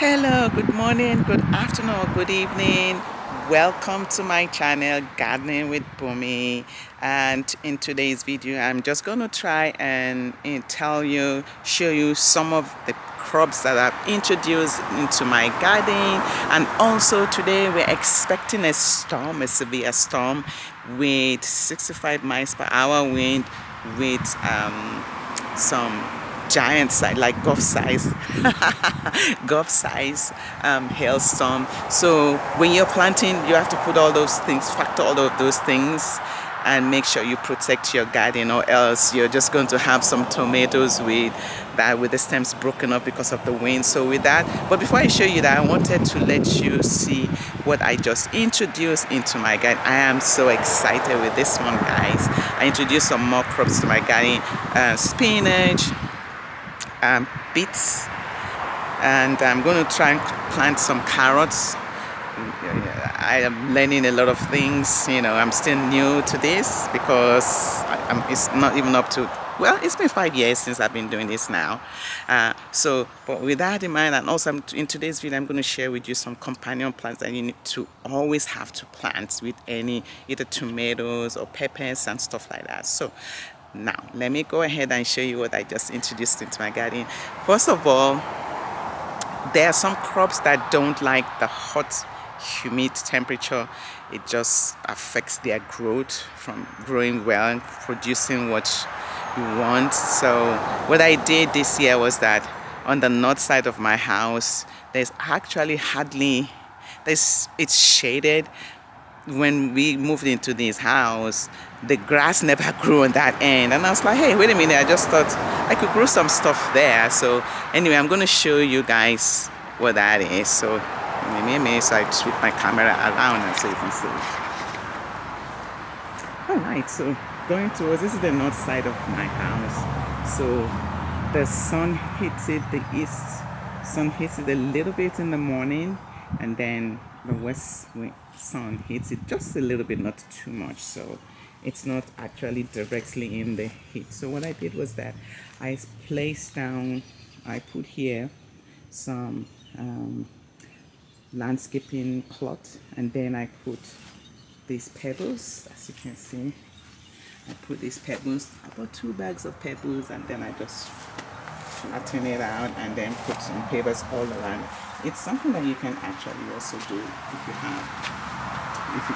Hello, good morning, good afternoon, or good evening. Welcome to my channel, Gardening with Bumi. And in today's video, I'm just going to try and show you some of the crops that I've introduced into my garden. And also today, we're expecting a storm, a severe storm with 65 miles per hour wind with some giant size, like golf size, golf size hailstorm. So when you're planting, you have to put all those things, factor all of those things, and make sure you protect your garden, or else you're just going to have some tomatoes with the stems broken up because of the wind. So with that, but before I show you that, I wanted to let you see what I just introduced into my garden. I am so excited with this one, guys. I introduced some more crops to my garden: spinach, beets, and I'm going to try and plant some carrots. I am learning a lot of things. I'm still new to this because it's not even up to, well, it's been 5 years since I've been doing this now. But with that in mind, and also in today's video, I'm going to share with you some companion plants that you need to always have to plant with any either tomatoes or peppers and stuff like that. So now let me go ahead and show you what I just introduced into my garden. First of all, there are some crops that don't like the hot, humid temperature. It just affects their growth from growing well and producing what you want. So what I did this year was that on the north side of my house, there's actually it's shaded. When we moved into this house, the grass never grew on that end, and I was like, hey, wait a minute, I just thought I could grow some stuff there. So anyway, I'm going to show you guys what that is. So so I switch my camera around and so you can see it. All right, so going towards, this is the north side of my house. So the sun hits it, the east sun hits it a little bit in the morning, and then the west sun hits it just a little bit, not too much. So it's not actually directly in the heat. So what I did was that I put here some landscaping cloth, and then I put these pebbles, as you can see. I put these pebbles, about 2 bags of pebbles, and then I just flatten it out and then put some pavers all around it. It's something that you can actually also do if you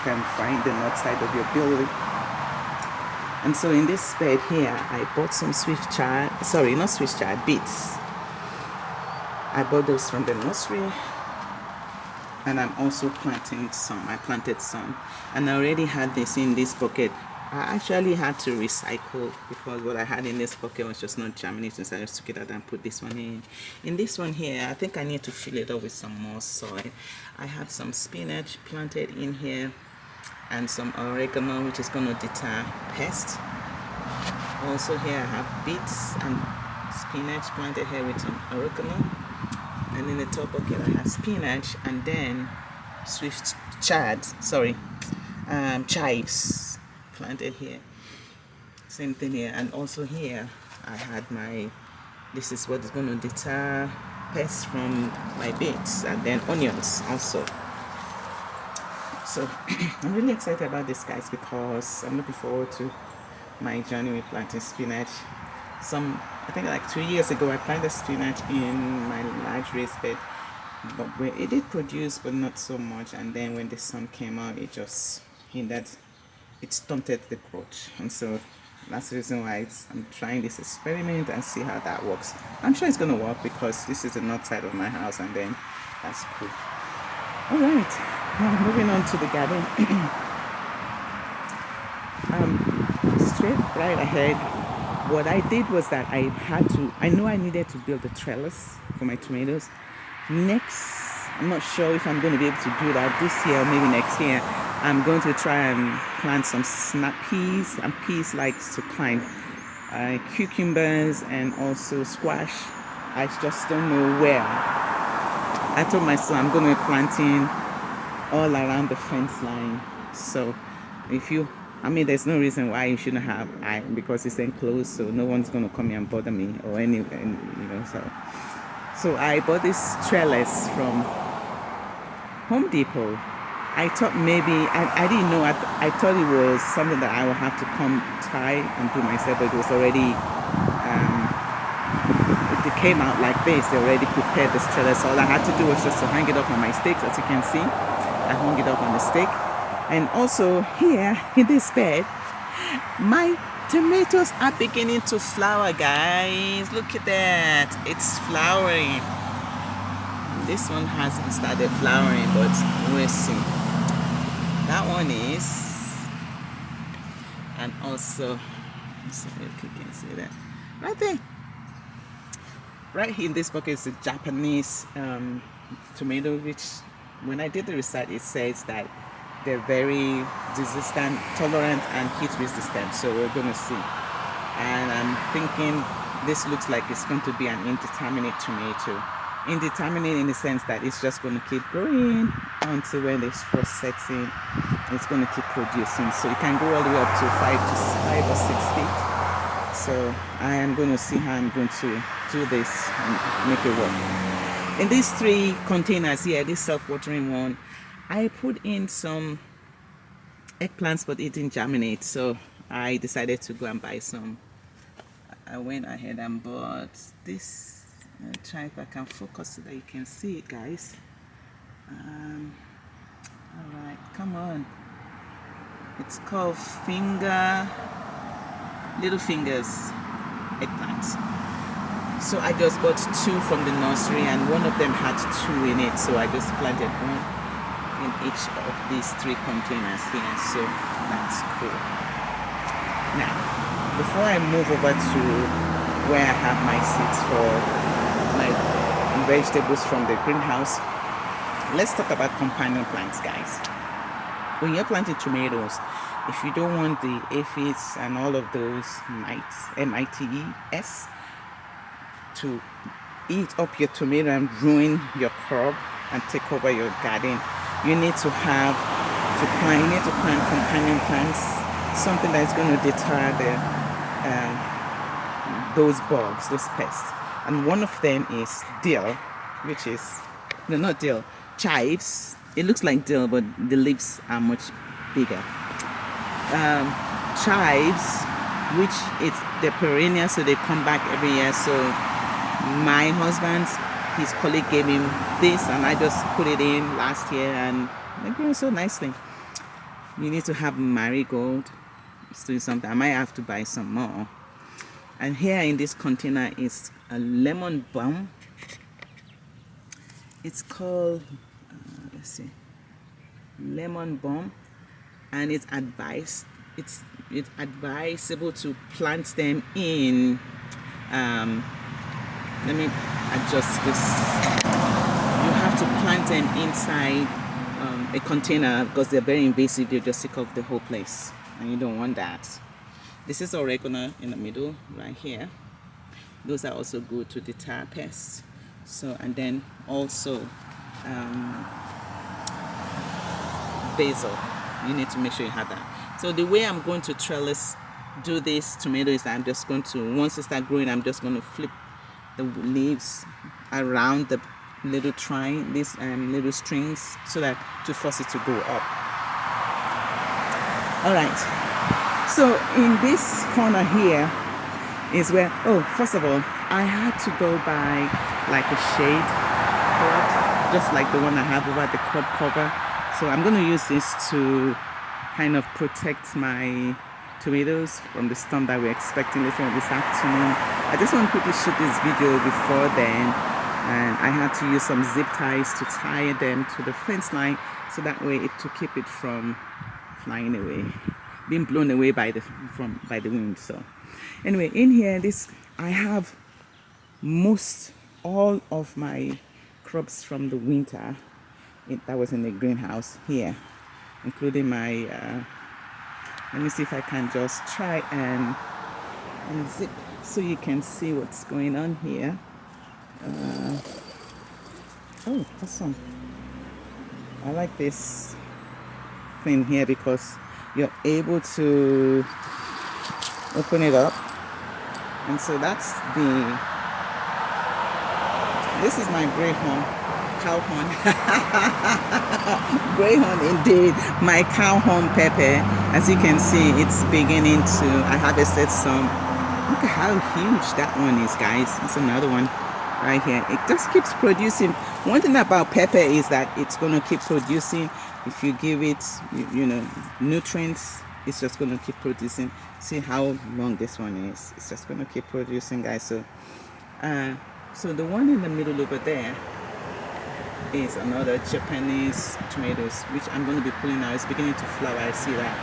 can find the north side of your building. And so in this bed here, I bought some beets. I bought those from the nursery, and I'm also planting some. I planted some, and I already had this in this bucket. I actually had to recycle because what I had in this bucket was just not germinating, so I just took it out and put this one in. In this one here, I think I need to fill it up with some more soil. I have some spinach planted in here and some oregano, which is going to deter pests. Also here I have beets and spinach planted here with some oregano. And in the top bucket I have spinach and then chives planted here. Same thing here. And also here I had this is what is going to deter pests from my beets, and then onions also. So I'm really excited about this, guys, because I'm looking forward to my journey with planting spinach. I think like 2 years ago I planted spinach in my large raised bed, but it did produce, but not so much. And then when the sun came out, it just stunted the growth. And so that's the reason why I'm trying this experiment and see how that works. I'm sure it's going to work because this is the north side of my house, and then that's cool. All right, now moving on to the garden. Straight right ahead, what I did was that I knew I needed to build a trellis for my tomatoes. Next, I'm not sure if I'm going to be able to do that this year or maybe next year. I'm going to try and plant some snap peas, and peas likes to climb, cucumbers, and also squash. I just don't know where. I told my son I'm going to be planting all around the fence line. So there's no reason why you shouldn't have because it's enclosed, so no one's going to come here and bother me or So I bought this trellis from Home Depot. I thought maybe, I didn't know, I thought it was something that I would have to come try and do myself, but it was already, it came out like this. They already prepared this trellis. All I had to do was just to hang it up on my stakes. As you can see, I hung it up on the stake. And also here in this bed, my tomatoes are beginning to flower, guys. Look at that. It's flowering. This one hasn't started flowering, but we'll see. That one is. And also, so if you can see that right there. Right here in this bucket is a Japanese tomato, which when I did the research, it says that they're very resistant, tolerant, and heat resistant. So we're going to see. And I'm thinking this looks like it's going to be an indeterminate tomato. Indeterminate in the sense that it's just going to keep growing until when this frost sets in, it's going to keep producing. So it can go all the way up to 5 or 6 feet. So I am going to see how I'm going to do this and make it work. In these 3 containers here, this self-watering one, I put in some eggplants, but it didn't germinate. So I decided to go and buy some. I went ahead and bought this. I'll try if I can focus so that you can see it, guys. Alright, come on. It's called Little Fingers eggplants. So I just got 2 from the nursery, and one of them had 2 in it. So I just planted one in each of these 3 containers here. So that's cool. Now, before I move over to where I have my seeds for my vegetables from the greenhouse, let's talk about companion plants, guys. When you're planting tomatoes, if you don't want the aphids and all of those mites, mites, to eat up your tomato and ruin your crop and take over your garden, you need to plant companion plants, something that's going to deter those bugs, those pests. And one of them is dill, which is, no, not dill, chives. It looks like dill, but the leaves are much bigger. Chives, which is the perennial, so they come back every year. So my husband's, his colleague gave him this, and I just put it in last year, and they grew so nicely. You need to have marigold. It's doing something. I might have to buy some more. And here in this container is a lemon balm. It's called, let's see, lemon balm, and it's advisable to plant them in. Let me adjust this. You have to plant them inside a container because they're very invasive. They just take off the whole place, and you don't want that. This is oregano in the middle right here. Those are also good to deter pests. So, and then also basil. You need to make sure you have that. So the way I'm going to do this tomato is I'm just going to, once it starts growing, I'm just going to flip the leaves around the little these little strings, so that to force it to go up. All right. So in this corner here is where, first of all, I had to go buy like a shade pot, just like the one I have over the crop cover. So I'm going to use this to kind of protect my tomatoes from the storm that we're expecting later on this afternoon. I just want to quickly shoot this video before then, and I had to use some zip ties to tie them to the fence line, so that way to keep it from flying away, being blown away by the wind. So anyway, in here, I have all of my crops from the winter that was in the greenhouse here, including my let me see if I can just try and unzip so you can see what's going on here. Oh, awesome. I like this thing here because you're able to open it up, and so that's the This is my greyhound, cow horn. Greyhound indeed. My cow horn pepper. As you can see, it's beginning to. I harvested some. Look at how huge that one is, guys. It's another one right here. It just keeps producing. One thing about pepper is that it's gonna keep producing. If you give it, you know, nutrients, it's just gonna keep producing. See how long this one is. It's just gonna keep producing, guys. So so the one in the middle over there is another Japanese tomatoes, which I'm going to be pulling out. It's beginning to flower. I see that.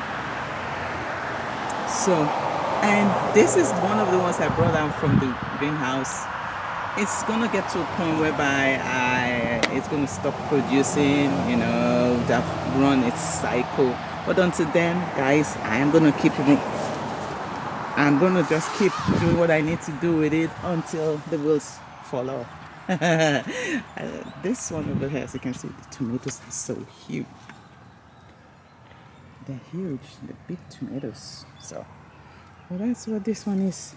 So, and this is one of the ones I brought out from the greenhouse. It's going to get to a point whereby it's going to stop producing, you know, that run its cycle. But until then, guys, I'm going to just keep doing what I need to do with it until the wheels fall off. This one over here, as you can see, the tomatoes are so huge. They're huge, the big tomatoes. So, well, that's what this one is.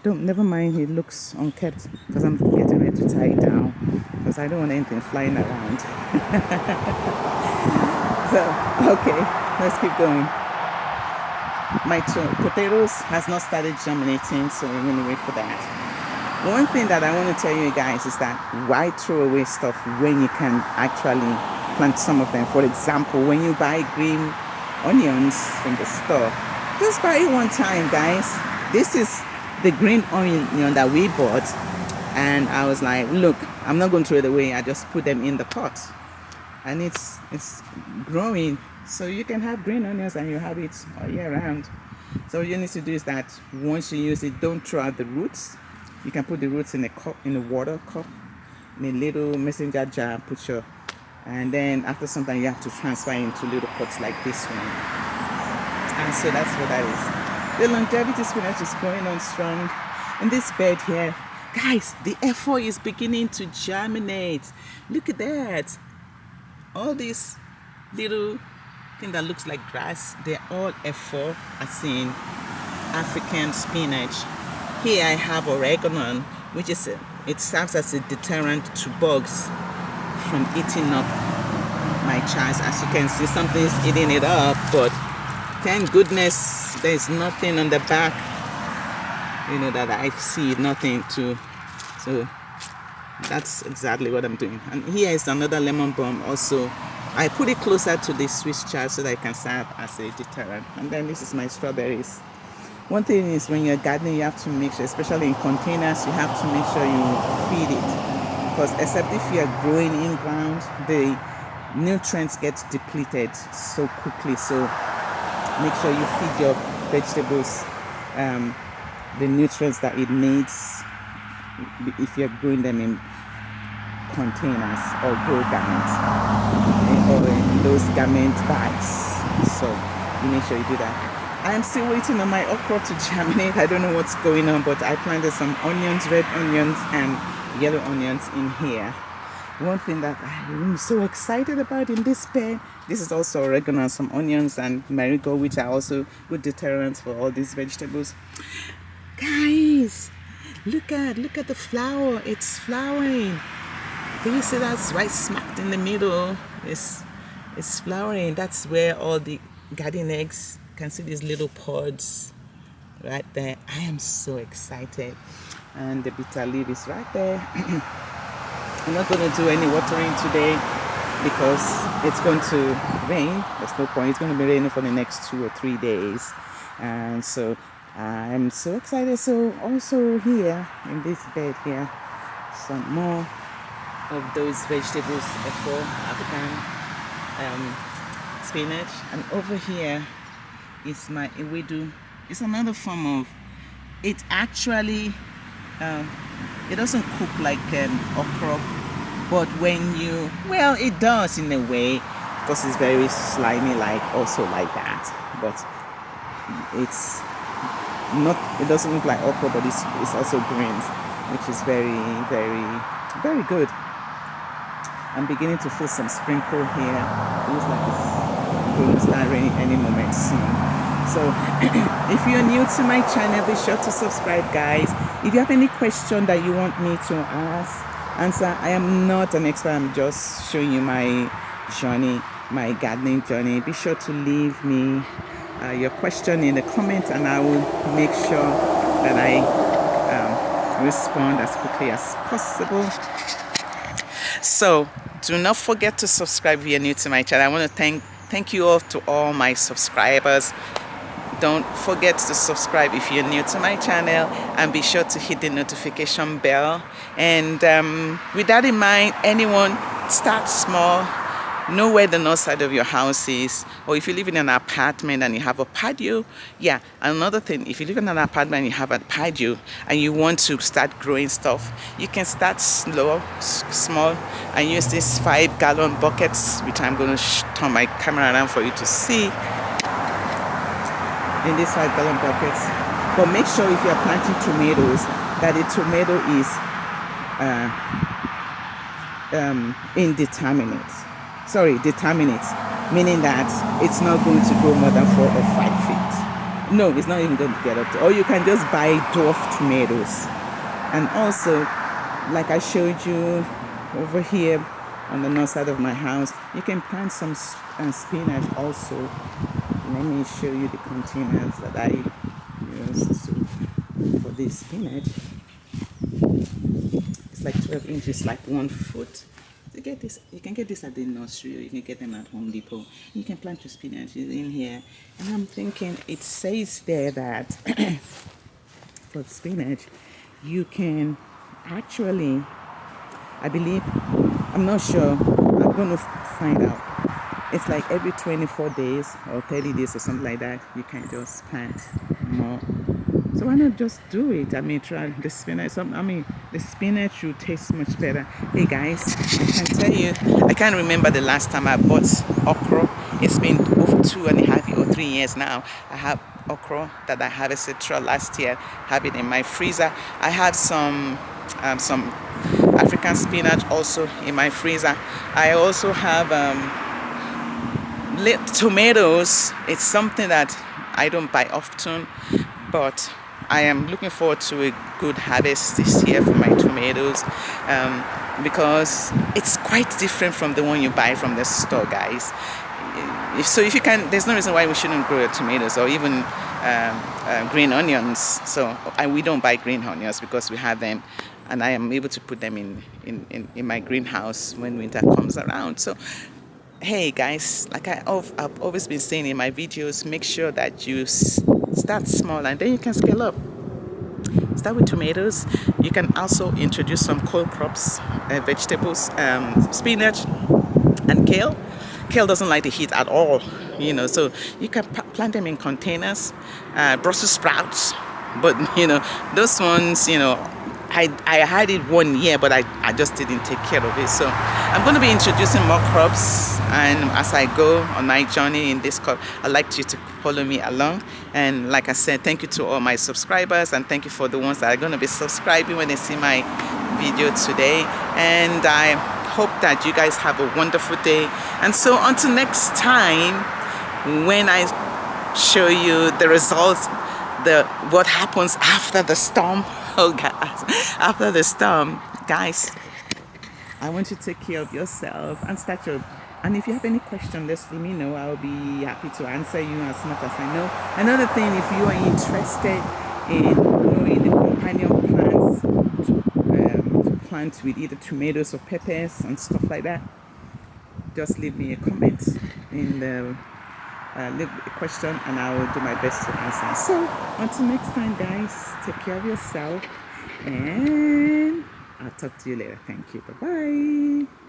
Never mind, it looks unkept because I'm getting ready to tie it down because I don't want anything flying around. So, okay, let's keep going. My potatoes has not started germinating, so we're going to wait for that. One thing that I want to tell you guys is that why throw away stuff when you can actually plant some of them. For example, when you buy green onions from the store, just buy it one time, guys. This is the green onion that we bought, and I was like, look, I'm not going to throw it away. I just put them in the pot, and it's growing, so you can have green onions and you have it all year round. So what you need to do is that once you use it, don't throw out the roots. You can put the roots in a cup, in a water cup, in a little messenger jar, and then after some time you have to transfer into little pots like this one. And so that's what that is. The longevity spinach is going on strong. In this bed here, guys, the F4 is beginning to germinate. Look at that. All these little thing that looks like grass, they're all F4, as in African spinach. Here I have oregano, which is it serves as a deterrent to bugs from eating up my chives. As you can see, something is eating it up, but thank goodness there's nothing on the back, you know, that I see, nothing to. So that's exactly what I'm doing. And here is another lemon balm also. I put it closer to the Swiss chard so that it can serve as a deterrent. And then this is my strawberries. One thing is, when you're gardening, you have to make sure, especially in containers, you have to make sure you feed it. Because except if you're growing in ground, the nutrients get depleted so quickly. So make sure you feed your vegetables the nutrients that it needs if you're growing them in containers or grow garments or in those garment bags. So you make sure you do that. I am still waiting on my okra to germinate. I don't know what's going on, but I planted some onions, red onions and yellow onions in here. One thing that I'm so excited about in this bed, this is also oregano, some onions and marigold, which are also good deterrents for all these vegetables. Guys, look at the flower. It's flowering. Can you see that's right smacked in the middle? It's flowering. That's where all the garden eggs, you can see these little pods right there. I am so excited. And the bitter leaf is right there. I'm not going to do any watering today because it's going to rain. There's no point. It's going to be raining for the next 2 or 3 days. And so I'm so excited. So also here in this bed here, some more of those vegetables for African spinach. And over here is my ewedu. It's another form of, it actually it doesn't cook like okra, but when you, well, it does in a way because it's very slimy, like also like that, but it's not, it doesn't look like okra, but it's also greens, which is very, very, very good. I'm beginning to feel some sprinkle here. It looks like it's going to start raining any moment soon. So if you're new to my channel, be sure to subscribe, guys. If you have any question that you want me to ask, answer. I am not an expert. I'm just showing you my journey, my gardening journey. Be sure to leave me your question in the comments, and I will make sure that I respond as quickly as possible. So do not forget to subscribe if you're new to my channel. I want to thank you all to all my subscribers. Don't forget to subscribe if you're new to my channel, and be sure to hit the notification bell. And with that in mind, anyone, start small. Know where the north side of your house is, or if you live in an apartment and you have a patio. Yeah, another thing, if you live in an apartment and you have a patio and you want to start growing stuff, you can start small, and use these 5-gallon buckets, which I'm going to turn my camera around for you to see. In these 5-gallon buckets. But make sure if you're planting tomatoes that the tomato is indeterminate. Determinate, meaning that it's not going to grow more than 4 or 5 feet. No, it's not even going to get up to. Or you can just buy dwarf tomatoes. And also, like I showed you over here on the north side of my house, you can plant some spinach also. Let me show you the containers that I used for this spinach. It's like 12 inches, like 1 foot. To get this, you can get this at the nursery, or you can get them at Home Depot. You can plant your spinach in here. And I'm thinking, it says there that for spinach, you can actually, I believe, I'm not sure, I'm going to find out. It's like every 24 days or 30 days or something like that, you can just plant more. So why not just do it? I mean, try the spinach. The spinach will taste much better. Hey guys, I can tell you, I can't remember the last time I bought okra. It's been over 2.5 or 3 years now. I have okra that I harvested last year. Have it in my freezer. I have some African spinach also in my freezer. I also have tomatoes. It's something that I don't buy often, but I am looking forward to a good harvest this year for my tomatoes, because it's quite different from the one you buy from the store, guys. So if you can, there's no reason why we shouldn't grow tomatoes or even green onions. So we don't buy green onions because we have them, and I am able to put them in my greenhouse when winter comes around. So hey guys, like I've always been saying in my videos, make sure that you start small and then you can scale up. Start with tomatoes. You can also introduce some cold crops, vegetables, spinach and kale. Kale doesn't like the heat at all, so you can plant them in containers. Brussels sprouts, but those ones, I had it 1 year, but I just didn't take care of it. So I'm going to be introducing more crops, and as I go on my journey in this crop, I'd like you to follow me along. And like I said, thank you to all my subscribers, and thank you for the ones that are going to be subscribing when they see my video today. And I hope that you guys have a wonderful day. And so until next time, when I show you the results, what happens after the storm. Oh guys, after the storm, guys, I want you to take care of yourself and and if you have any questions, let me know. I'll be happy to answer you as much as I know. Another thing, if you are interested in knowing the companion plants to plant with either tomatoes or peppers and stuff like that, just leave me a comment in the leave a question, and I will do my best to answer. So until next time, guys, take care of yourself, and I'll talk to you later. Thank you. Bye bye.